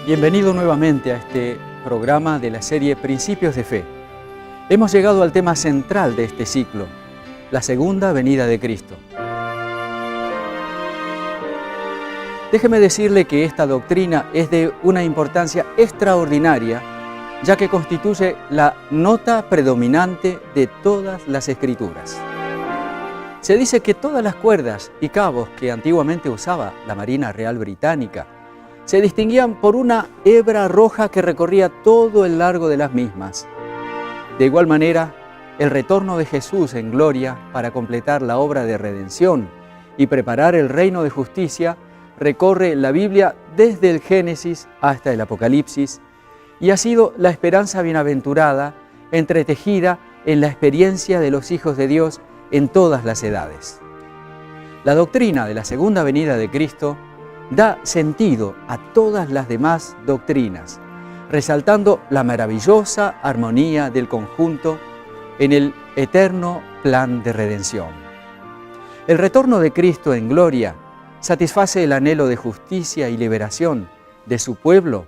Bienvenido nuevamente a este programa de la serie Principios de Fe. Hemos llegado al tema central de este ciclo, la segunda venida de Cristo. Déjeme decirle que esta doctrina es de una importancia extraordinaria, ya que constituye la nota predominante de todas las Escrituras. Se dice que todas las cuerdas y cabos que antiguamente usaba la Marina Real Británica se distinguían por una hebra roja que recorría todo el largo de las mismas. De igual manera, el retorno de Jesús en gloria para completar la obra de redención y preparar el reino de justicia recorre la Biblia desde el Génesis hasta el Apocalipsis y ha sido la esperanza bienaventurada entretejida en la experiencia de los hijos de Dios en todas las edades. La doctrina de la segunda venida de Cristo da sentido a todas las demás doctrinas, resaltando la maravillosa armonía del conjunto en el eterno plan de redención. El retorno de Cristo en gloria satisface el anhelo de justicia y liberación de su pueblo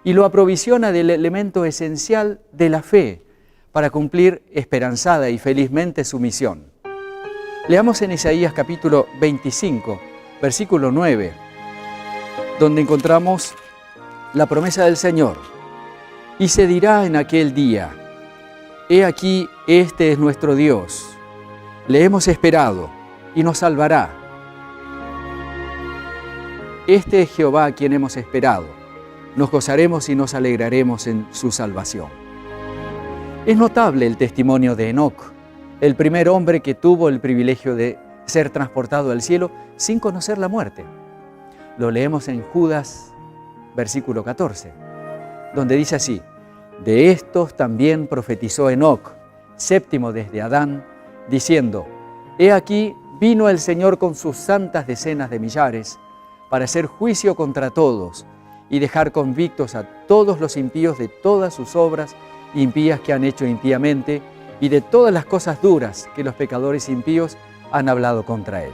y lo aprovisiona del elemento esencial de la fe para cumplir esperanzada y felizmente su misión. Leamos en Isaías capítulo 25, versículo 9, donde encontramos la promesa del Señor. Y se dirá en aquel día: He aquí, este es nuestro Dios, le hemos esperado y nos salvará. Este es Jehová a quien hemos esperado, nos gozaremos y nos alegraremos en su salvación. Es notable el testimonio de Enoc, el primer hombre que tuvo el privilegio de ser transportado al cielo sin conocer la muerte. Lo leemos en Judas, versículo 14, donde dice así: De estos también profetizó Enoc, séptimo desde Adán, diciendo: He aquí, vino el Señor con sus santas decenas de millares, para hacer juicio contra todos y dejar convictos a todos los impíos de todas sus obras impías que han hecho impíamente y de todas las cosas duras que los pecadores impíos han hablado contra él.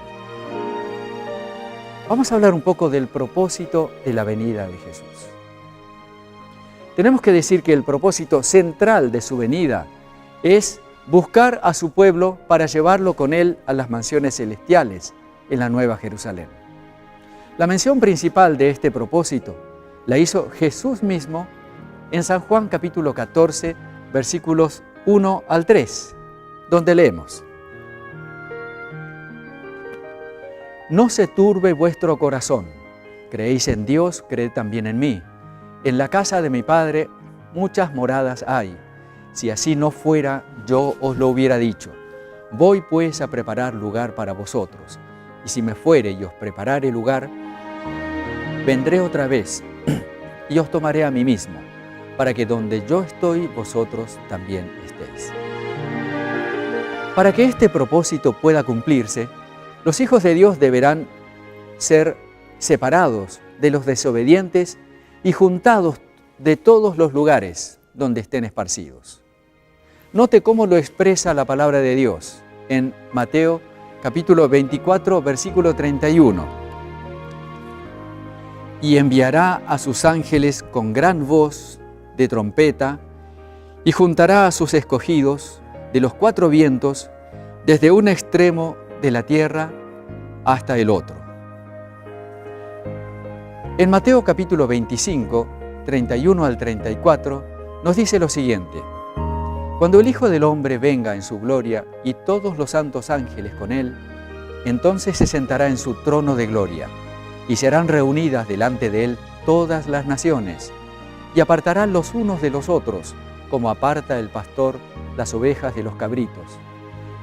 Vamos a hablar un poco del propósito de la venida de Jesús. Tenemos que decir que el propósito central de su venida es buscar a su pueblo para llevarlo con él a las mansiones celestiales en la Nueva Jerusalén. La mención principal de este propósito la hizo Jesús mismo en San Juan capítulo 14, versículos 1 al 3, donde leemos: No se turbe vuestro corazón, creéis en Dios, creed también en mí. En la casa de mi Padre muchas moradas hay. Si así no fuera, yo os lo hubiera dicho. Voy pues a preparar lugar para vosotros. Y si me fuere y os preparare lugar, vendré otra vez y os tomaré a mí mismo, para que donde yo estoy, vosotros también estéis. Para que este propósito pueda cumplirse, los hijos de Dios deberán ser separados de los desobedientes y juntados de todos los lugares donde estén esparcidos. Note cómo lo expresa la palabra de Dios en Mateo capítulo 24, versículo 31. Y enviará a sus ángeles con gran voz de trompeta y juntará a sus escogidos de los cuatro vientos desde un extremo de la tierra hasta el otro. En Mateo capítulo 25, 31 al 34, nos dice lo siguiente: Cuando el Hijo del Hombre venga en su gloria y todos los santos ángeles con él, entonces se sentará en su trono de gloria y serán reunidas delante de él todas las naciones y apartarán los unos de los otros, como aparta el pastor las ovejas de los cabritos,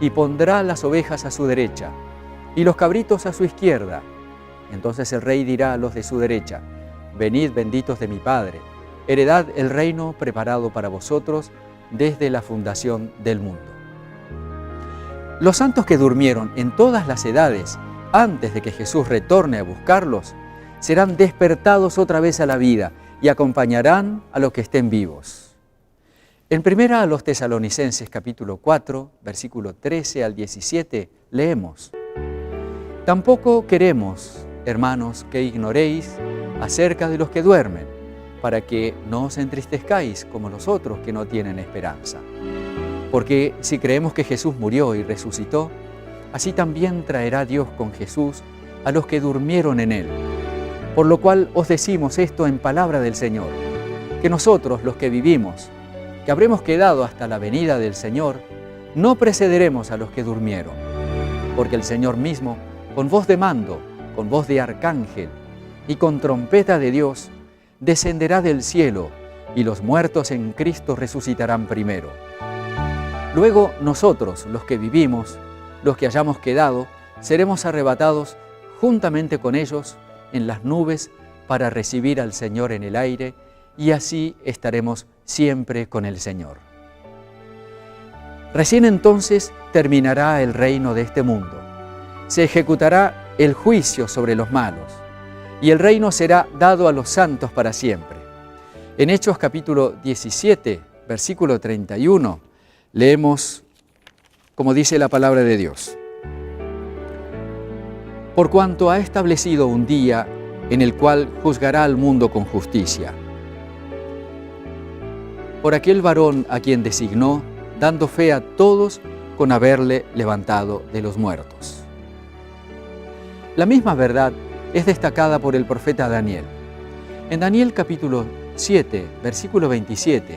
y pondrá las ovejas a su derecha y los cabritos a su izquierda. Entonces el rey dirá a los de su derecha: Venid, benditos de mi Padre, heredad el reino preparado para vosotros desde la fundación del mundo. Los santos que durmieron en todas las edades antes de que Jesús retorne a buscarlos, serán despertados otra vez a la vida y acompañarán a los que estén vivos. En primera a los Tesalonicenses capítulo 4, versículo 13 al 17, leemos: Tampoco queremos, hermanos, que ignoréis acerca de los que duermen, para que no os entristezcáis como los otros que no tienen esperanza. Porque si creemos que Jesús murió y resucitó, así también traerá Dios con Jesús a los que durmieron en Él. Por lo cual os decimos esto en palabra del Señor, que nosotros, los que vivimos, que habremos quedado hasta la venida del Señor, no precederemos a los que durmieron. Porque el Señor mismo, con voz de mando, con voz de arcángel y con trompeta de Dios, descenderá del cielo, y los muertos en Cristo resucitarán primero. Luego nosotros, los que vivimos, los que hayamos quedado, seremos arrebatados juntamente con ellos en las nubes para recibir al Señor en el aire, y así estaremos siempre con el Señor. Recién entonces terminará el reino de este mundo. Se ejecutará el juicio sobre los malos, y el reino será dado a los santos para siempre. En Hechos capítulo 17, versículo 31, leemos como dice la palabra de Dios. Por cuanto ha establecido un día en el cual juzgará al mundo con justicia, por aquel varón a quien designó, dando fe a todos con haberle levantado de los muertos. La misma verdad es destacada por el profeta Daniel. En Daniel capítulo 7, versículo 27,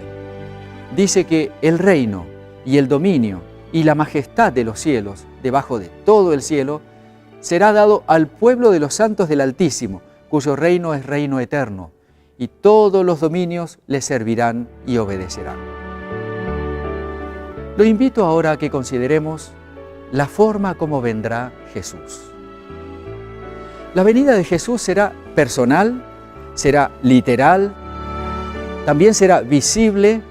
dice que el reino y el dominio y la majestad de los cielos, debajo de todo el cielo, será dado al pueblo de los santos del Altísimo, cuyo reino es reino eterno, y todos los dominios le servirán y obedecerán. Lo invito ahora a que consideremos la forma como vendrá Jesús. La venida de Jesús será personal, será literal, también será visible,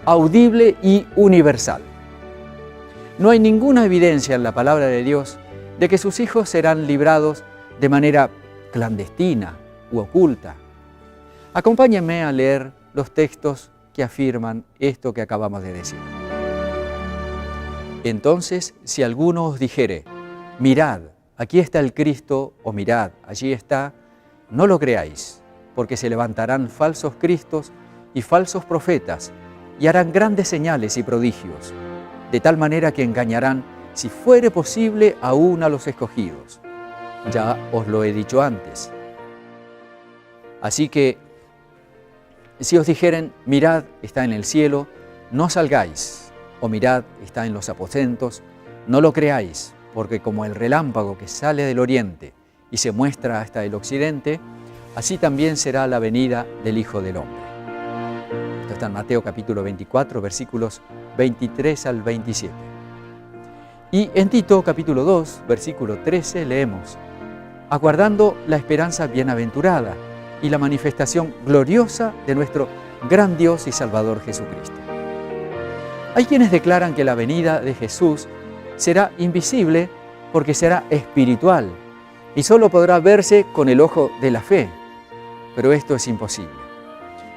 audible y universal. No hay ninguna evidencia en la palabra de Dios de que sus hijos serán librados de manera clandestina u oculta. Acompáñenme a leer los textos que afirman esto que acabamos de decir. Entonces, si alguno os dijere, mirad, aquí está el Cristo, o mirad, allí está, no lo creáis, porque se levantarán falsos cristos y falsos profetas, y harán grandes señales y prodigios, de tal manera que engañarán, si fuere posible, aún a los escogidos. Ya os lo he dicho antes. Así que, si os dijeren, mirad, está en el cielo, no salgáis, o mirad, está en los aposentos, no lo creáis, porque como el relámpago que sale del oriente y se muestra hasta el occidente, así también será la venida del Hijo del Hombre. Esto está en Mateo capítulo 24, versículos 23 al 27. Y en Tito capítulo 2, versículo 13, leemos, aguardando la esperanza bienaventurada y la manifestación gloriosa de nuestro gran Dios y Salvador Jesucristo. Hay quienes declaran que la venida de Jesús será invisible porque será espiritual y solo podrá verse con el ojo de la fe. Pero esto es imposible,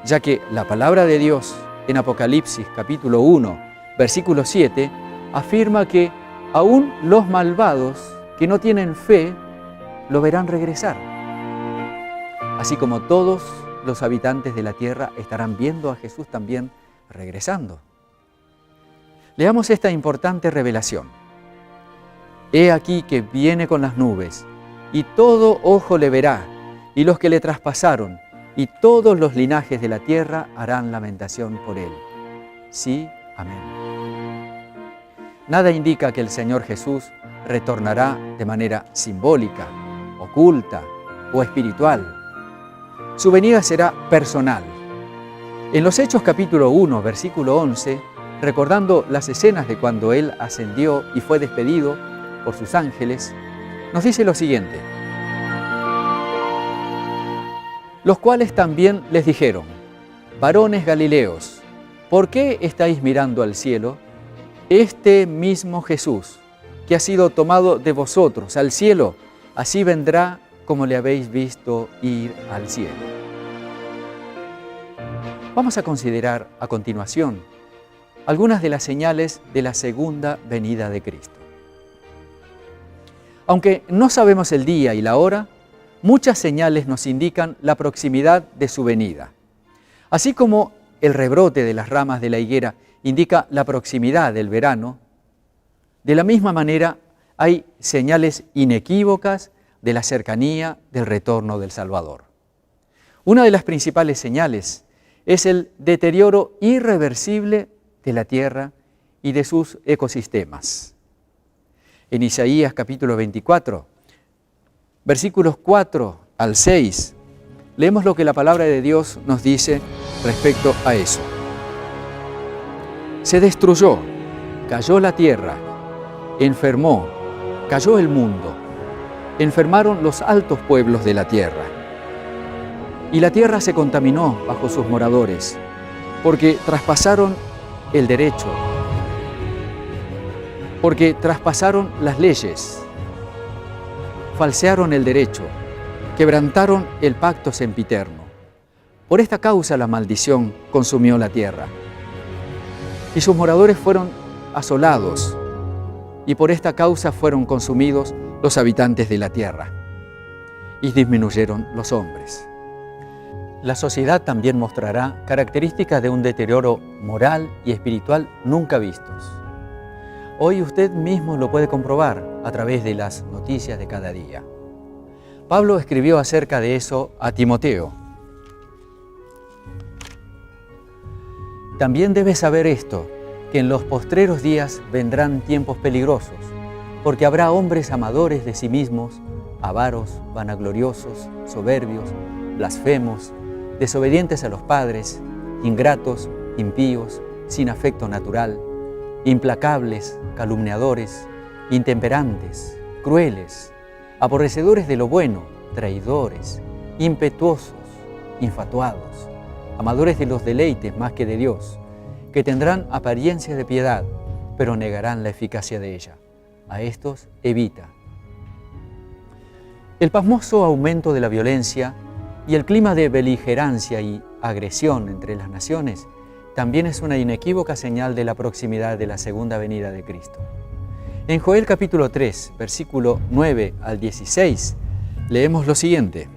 ya que la palabra de Dios en Apocalipsis capítulo 1, versículo 7, afirma que aún los malvados que no tienen fe lo verán regresar. Así como todos los habitantes de la tierra estarán viendo a Jesús también regresando. Leamos esta importante revelación. He aquí que viene con las nubes, y todo ojo le verá, y los que le traspasaron, y todos los linajes de la tierra harán lamentación por él. Sí, amén. Nada indica que el Señor Jesús retornará de manera simbólica, oculta o espiritual. Su venida será personal. En los Hechos capítulo 1, versículo 11, recordando las escenas de cuando Él ascendió y fue despedido por sus ángeles, nos dice lo siguiente. Los cuales también les dijeron, varones galileos, ¿por qué estáis mirando al cielo? Este mismo Jesús, que ha sido tomado de vosotros al cielo, así vendrá como le habéis visto ir al cielo. Vamos a considerar a continuación algunas de las señales de la segunda venida de Cristo. Aunque no sabemos el día y la hora, muchas señales nos indican la proximidad de su venida. Así como el rebrote de las ramas de la higuera indica la proximidad del verano, de la misma manera hay señales inequívocas de la cercanía del retorno del Salvador. Una de las principales señales es el deterioro irreversible de la tierra y de sus ecosistemas. En Isaías capítulo 24, versículos 4 al 6, leemos lo que la palabra de Dios nos dice respecto a eso. Se destruyó, cayó la tierra, enfermó, cayó el mundo, enfermaron los altos pueblos de la tierra. Y la tierra se contaminó bajo sus moradores, porque traspasaron el derecho, porque traspasaron las leyes, falsearon el derecho, quebrantaron el pacto sempiterno. Por esta causa la maldición consumió la tierra, y sus moradores fueron asolados, y por esta causa fueron consumidos los habitantes de la tierra, y disminuyeron los hombres. La sociedad también mostrará características de un deterioro moral y espiritual nunca vistos. Hoy usted mismo lo puede comprobar a través de las noticias de cada día. Pablo escribió acerca de eso a Timoteo. También debes saber esto, que en los postreros días vendrán tiempos peligrosos, porque habrá hombres amadores de sí mismos, avaros, vanagloriosos, soberbios, blasfemos, desobedientes a los padres, ingratos, impíos, sin afecto natural, implacables, calumniadores, intemperantes, crueles, aborrecedores de lo bueno, traidores, impetuosos, infatuados, amadores de los deleites más que de Dios, que tendrán apariencia de piedad, pero negarán la eficacia de ella. A estos evita. El pasmoso aumento de la violencia y el clima de beligerancia y agresión entre las naciones también es una inequívoca señal de la proximidad de la segunda venida de Cristo. En Joel capítulo 3, versículo 9 al 16, leemos lo siguiente.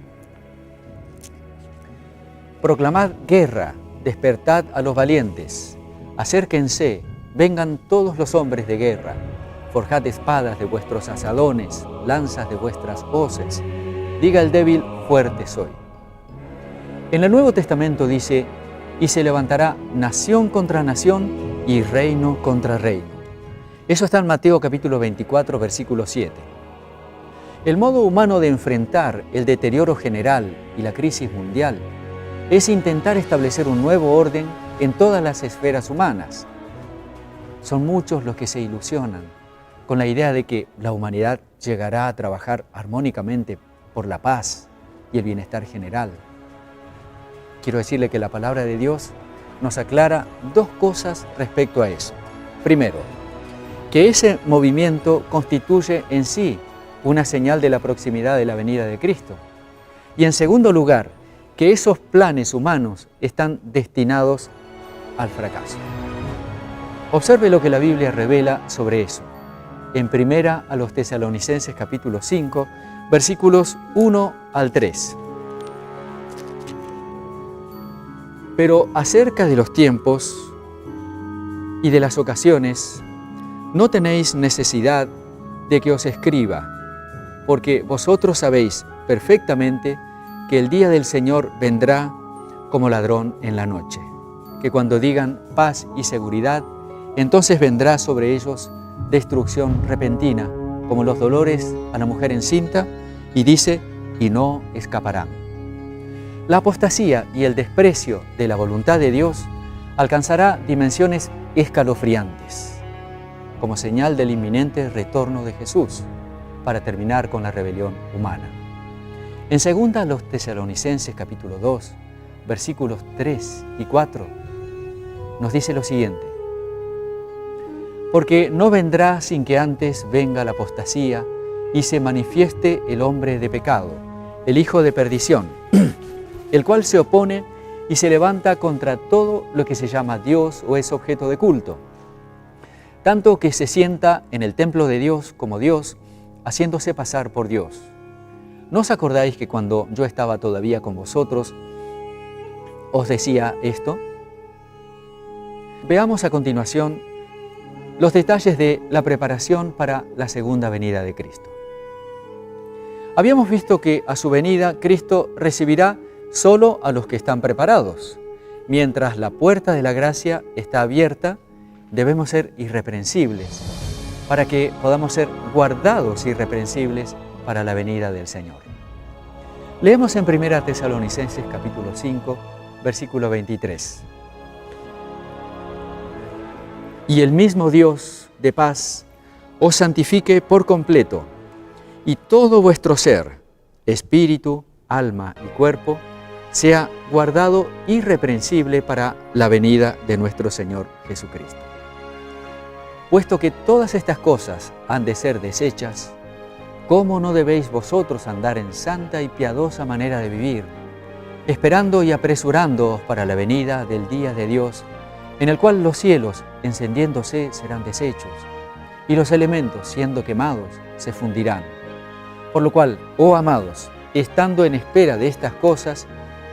Proclamad guerra, despertad a los valientes, acérquense, vengan todos los hombres de guerra, forjad espadas de vuestros asadones, lanzas de vuestras hoces, diga el débil, fuerte soy. En el Nuevo Testamento dice, y se levantará nación contra nación y reino contra reino. Eso está en Mateo capítulo 24, versículo 7. El modo humano de enfrentar el deterioro general y la crisis mundial es intentar establecer un nuevo orden en todas las esferas humanas. Son muchos los que se ilusionan con la idea de que la humanidad llegará a trabajar armónicamente por la paz y el bienestar general. Quiero decirle que la palabra de Dios nos aclara dos cosas respecto a eso. Primero, que ese movimiento constituye en sí una señal de la proximidad de la venida de Cristo. Y en segundo lugar, que esos planes humanos están destinados al fracaso. Observe lo que la Biblia revela sobre eso. En primera a los Tesalonicenses capítulo 5, versículos 1 al 3. Pero acerca de los tiempos y de las ocasiones, no tenéis necesidad de que os escriba, porque vosotros sabéis perfectamente que el día del Señor vendrá como ladrón en la noche, que cuando digan paz y seguridad, entonces vendrá sobre ellos destrucción repentina, como los dolores a la mujer encinta, y dice, y no escaparán. La apostasía y el desprecio de la voluntad de Dios alcanzará dimensiones escalofriantes, como señal del inminente retorno de Jesús, para terminar con la rebelión humana. En segunda a los Tesalonicenses capítulo 2, versículos 3 y 4, nos dice lo siguiente. Porque no vendrá sin que antes venga la apostasía y se manifieste el hombre de pecado, el hijo de perdición, el cual se opone y se levanta contra todo lo que se llama Dios o es objeto de culto, tanto que se sienta en el templo de Dios como Dios, haciéndose pasar por Dios. ¿No os acordáis que cuando yo estaba todavía con vosotros, os decía esto? Veamos a continuación los detalles de la preparación para la segunda venida de Cristo. Habíamos visto que a su venida Cristo recibirá solo a los que están preparados. Mientras la puerta de la gracia está abierta, debemos ser irreprensibles para que podamos ser guardados irreprensibles para la venida del Señor. Leemos en 1 Tesalonicenses capítulo 5, versículo 23. Y el mismo Dios de paz os santifique por completo, y todo vuestro ser, espíritu, alma y cuerpo, sea guardado irreprensible para la venida de nuestro Señor Jesucristo. Puesto que todas estas cosas han de ser deshechas, ¿cómo no debéis vosotros andar en santa y piadosa manera de vivir, esperando y apresurándoos para la venida del día de Dios, en el cual los cielos, encendiéndose, serán deshechos, y los elementos, siendo quemados, se fundirán? Por lo cual, oh amados, estando en espera de estas cosas,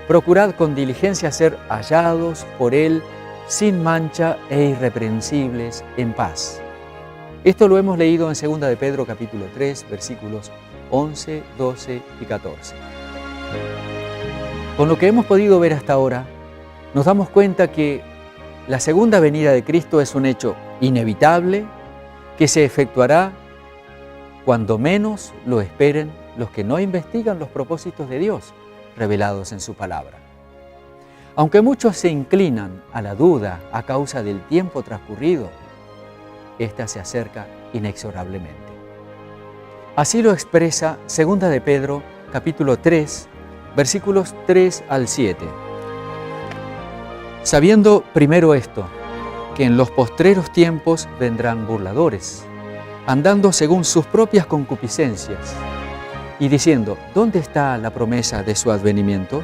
procurad con diligencia ser hallados por Él sin mancha e irreprensibles en paz. Esto lo hemos leído en 2 de Pedro capítulo 3, versículos 11, 12 y 14. Con lo que hemos podido ver hasta ahora, nos damos cuenta que la segunda venida de Cristo es un hecho inevitable que se efectuará cuando menos lo esperen los que no investigan los propósitos de Dios revelados en su palabra. Aunque muchos se inclinan a la duda a causa del tiempo transcurrido, ésta se acerca inexorablemente. Así lo expresa 2 de Pedro, capítulo 3, versículos 3 al 7. Sabiendo primero esto, que en los postreros tiempos vendrán burladores, andando según sus propias concupiscencias, y diciendo, ¿dónde está la promesa de su advenimiento?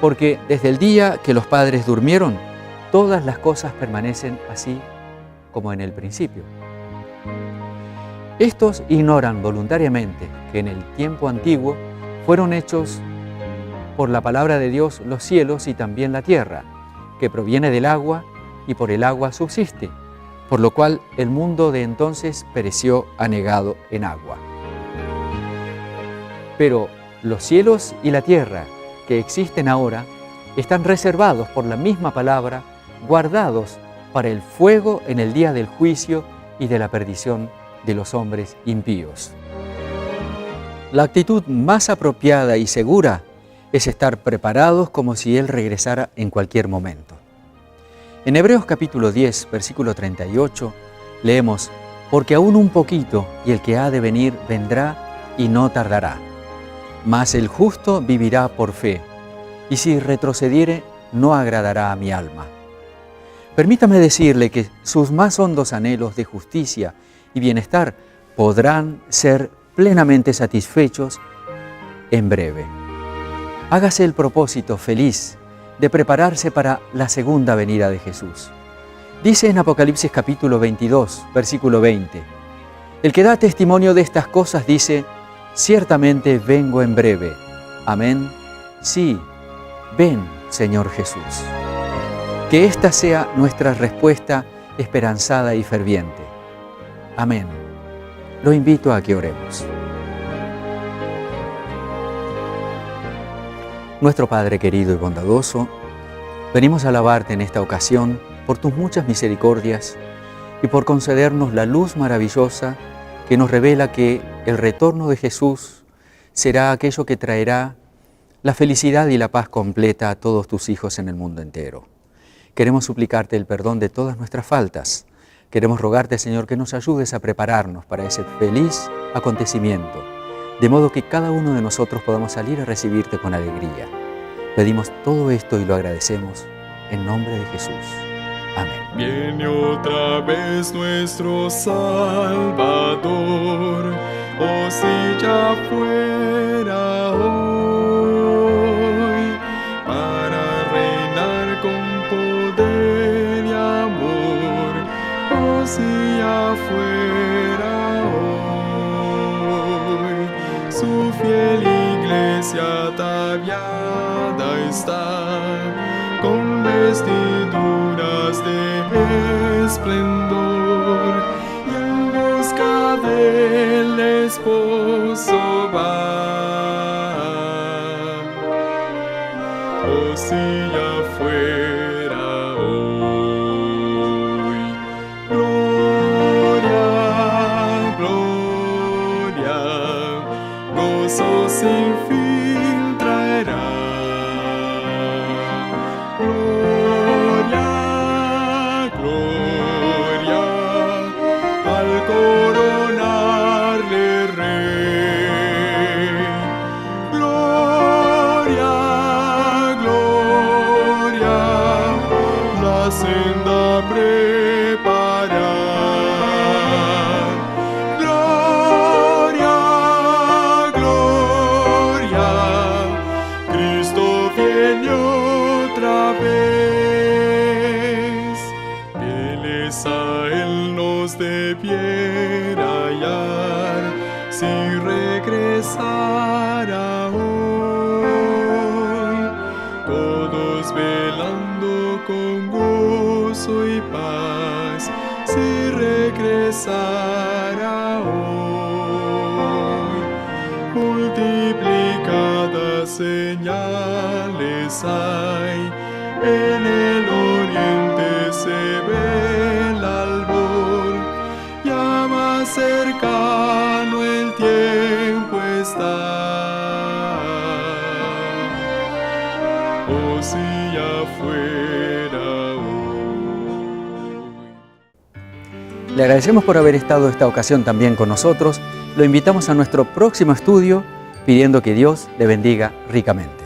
Porque desde el día que los padres durmieron, todas las cosas permanecen así como en el principio. Estos ignoran voluntariamente que en el tiempo antiguo fueron hechos por la palabra de Dios los cielos y también la tierra, que proviene del agua y por el agua subsiste, por lo cual el mundo de entonces pereció anegado en agua. Pero los cielos y la tierra que existen ahora están reservados por la misma palabra, guardados para el fuego en el día del juicio y de la perdición de los hombres impíos. La actitud más apropiada y segura es estar preparados como si Él regresara en cualquier momento. En Hebreos capítulo 10, versículo 38, leemos, porque aún un poquito y el que ha de venir vendrá y no tardará. Mas el justo vivirá por fe, y si retrocediere, no agradará a mi alma. Permítame decirle que sus más hondos anhelos de justicia y bienestar podrán ser plenamente satisfechos en breve. Hágase el propósito feliz de prepararse para la segunda venida de Jesús. Dice en Apocalipsis capítulo 22, versículo 20, el que da testimonio de estas cosas dice, ciertamente vengo en breve. Amén. Sí, ven, Señor Jesús. Que esta sea nuestra respuesta esperanzada y ferviente. Amén. Lo invito a que oremos. Nuestro Padre querido y bondadoso, venimos a alabarte en esta ocasión por tus muchas misericordias y por concedernos la luz maravillosa que nos revela que el retorno de Jesús será aquello que traerá la felicidad y la paz completa a todos tus hijos en el mundo entero. Queremos suplicarte el perdón de todas nuestras faltas. Queremos rogarte, Señor, que nos ayudes a prepararnos para ese feliz acontecimiento, de modo que cada uno de nosotros podamos salir a recibirte con alegría. Pedimos todo esto y lo agradecemos en nombre de Jesús. Amén. Viene otra vez nuestro Salvador, oh si ya fuera hoy, para reinar con poder y amor, oh si ya fuera hoy, su fiel iglesia iglesia ataviada está con vestiduras de esplendor y en busca del esposo va. Oh, si ya fuera hoy. Gloria, gloria, gozo sin fin traerá. Gloria, gloria, al coronarle rey. Gloria, gloria, la senda preparar. Gloria, gloria, Cristo viene otra vez. Fieles a Él nos debiera hallar si regresara hoy. Todos velando con gozo y paz, si regresara hoy. Multiplicadas señales hay, en el oriente se ve el albor, ya más cercano el tiempo está. Oh, si ya fuera hoy. Le agradecemos por haber estado esta ocasión también con nosotros. Lo invitamos a nuestro próximo estudio, pidiendo que Dios le bendiga ricamente.